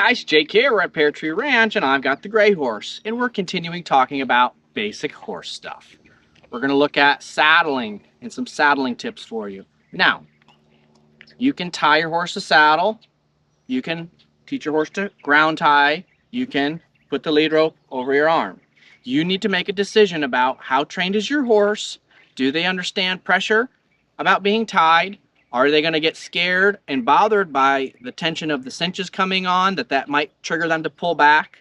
guys, Jake here. We're at Pear Tree Ranch and I've got the gray horse and we're continuing talking about basic horse stuff. We're going to look at saddling and some saddling tips for you. Now, you can tie your horse to saddle. You can teach your horse to ground tie. You can put the lead rope over your arm. You need to make a decision about how trained is your horse. Do they understand pressure about being tied? Are they going to get scared and bothered by the tension of the cinches coming on that might trigger them to pull back?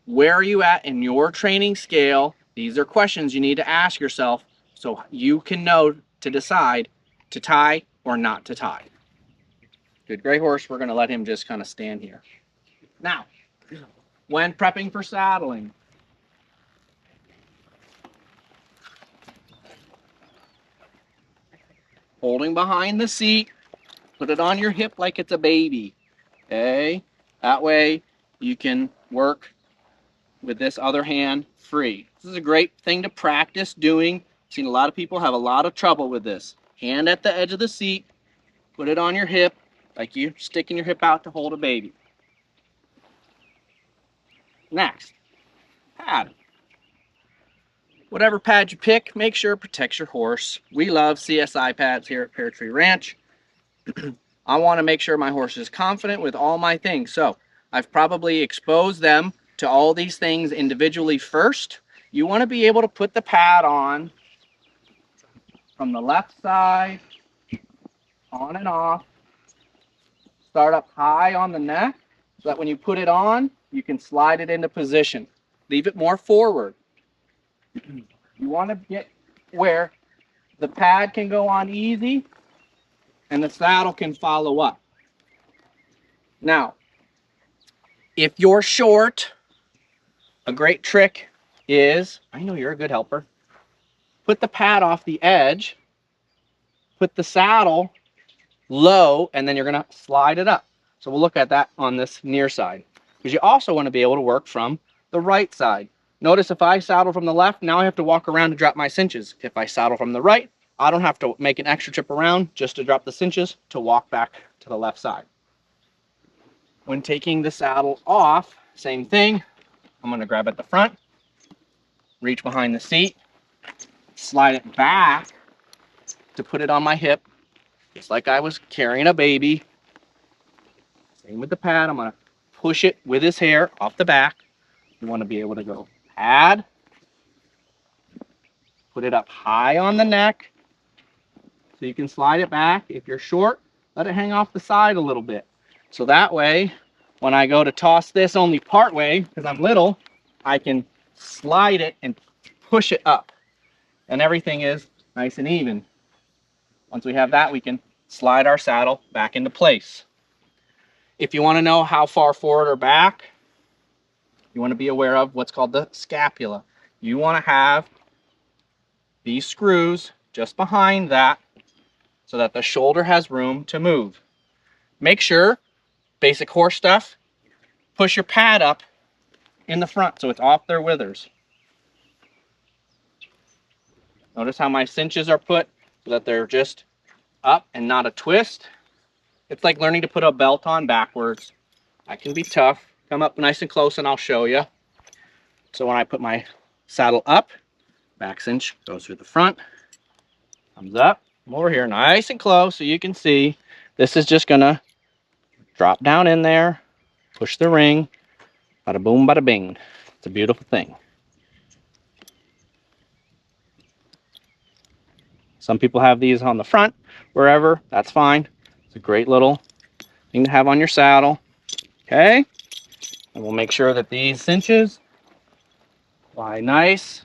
Where are you at in your training scale? These are questions you need to ask yourself so you can know to decide to tie or not to tie. Good gray horse, we're going to let him just kind of stand here. Now, when prepping for saddling, holding behind the seat, put it on your hip like it's a baby, okay? That way you can work with this other hand free. This is a great thing to practice doing. I've seen a lot of people have a lot of trouble with this. Hand at the edge of the seat, put it on your hip like you're sticking your hip out to hold a baby. Next, pad. Whatever pad you pick, make sure it protects your horse. We love CSI pads here at Pear Tree Ranch. I want to make sure my horse is confident with all my things. So I've probably exposed them to all these things individually first. You want to be able to put the pad on from the left side, on and off. Start up high on the neck so that when you put it on, you can slide it into position. Leave it more forward. You want to get where the pad can go on easy and the saddle can follow up. Now, if you're short, a great trick is, I know you're a good helper, put the pad off the edge, put the saddle low, and then you're going to slide it up. So we'll look at that on this near side. Because you also want to be able to work from the right side. Notice if I saddle from the left, now I have to walk around to drop my cinches. If I saddle from the right, I don't have to make an extra trip around just to drop the cinches to walk back to the left side. When taking the saddle off, same thing. I'm going to grab at the front, reach behind the seat, slide it back to put it on my hip, just like I was carrying a baby. Same with the pad. I'm going to push it with his hair off the back. You want to be able to go pad, put it up high on the neck so you can slide it back. If you're short, let it hang off the side a little bit. So that way, when I go to toss this only part way, because I'm little, I can slide it and push it up. And everything is nice and even. Once we have that, we can slide our saddle back into place. If you want to know how far forward or back, you want to be aware of what's called the scapula. You want to have these screws just behind that so that the shoulder has room to move. Make sure, basic horse stuff, push your pad up in the front so it's off their withers. Notice how my cinches are put so that they're just up and not a twist. It's like learning to put a belt on backwards. That can be tough. Come up nice and close and I'll show you. So when I put my saddle up, back cinch goes through the front, comes up, I'm over here nice and close so you can see. This is just gonna drop down in there, push the ring, bada boom, bada bing. It's a beautiful thing. Some people have these on the front, wherever, that's fine. It's a great little thing to have on your saddle. Okay, and we'll make sure that these cinches lie nice.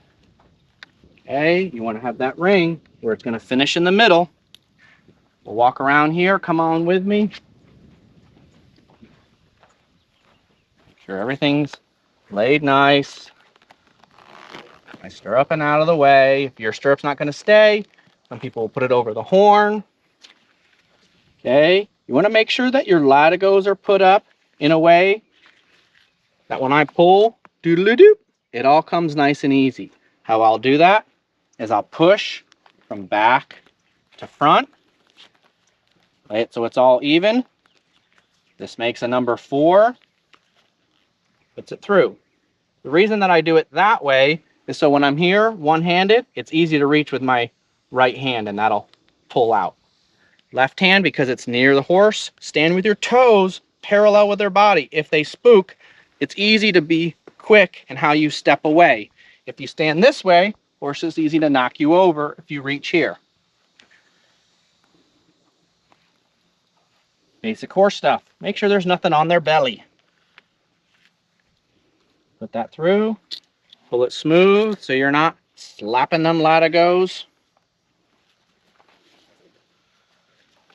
Okay, you want to have that ring where it's going to finish in the middle. We'll walk around here. Come on with me. Make sure everything's laid nice. My stirrup and out of the way. If your stirrup's not going to stay, some people will put it over the horn. Okay, you want to make sure that your latigos are put up in a way that when I pull, doodle-doo, it all comes nice and easy. How I'll do that is I'll push from back to front, lay it so it's all even, This makes a number 4, puts it through. The reason that I do it that way is so when I'm here one-handed, it's easy to reach with my right hand and that'll pull out. Left hand, because it's near the horse, stand with your toes parallel with their body. If they spook, it's easy to be quick in how you step away. If you stand this way, horse is easy to knock you over if you reach here. Basic horse stuff. Make sure there's nothing on their belly. Put that through. Pull it smooth so you're not slapping them latigos.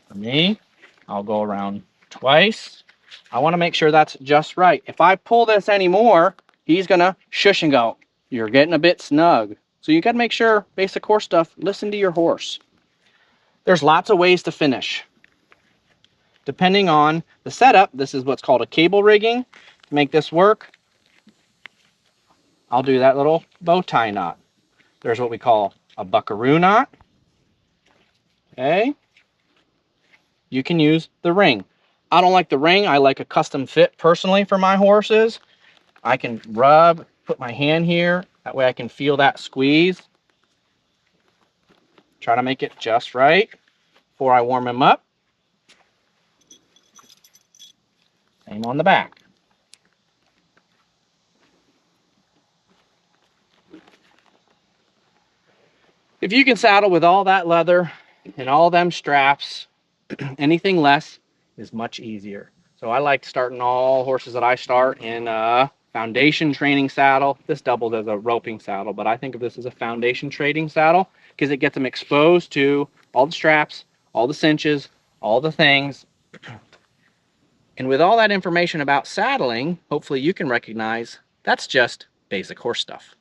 For me, I'll go around twice. I want to make sure that's just right. If I pull this anymore, he's gonna shush and go, you're getting a bit snug. So you got to make sure, basic horse stuff, listen to your horse. There's lots of ways to finish. Depending on the setup, this is what's called a cable rigging. To make this work, I'll do that little bow tie knot. There's what we call a buckaroo knot. Okay. You can use the ring. I don't like the ring. I like a custom fit personally for my horses. I can rub, put my hand here. That way I can feel that squeeze. Try to make it just right before I warm him up. Same on the back. If you can saddle with all that leather and all them straps, anything less is much easier. So I like starting all horses that I start in a foundation training saddle. This doubles as a roping saddle, but I think of this as a foundation training saddle because it gets them exposed to all the straps, all the cinches, all the things. And with all that information about saddling, hopefully you can recognize that's just basic horse stuff.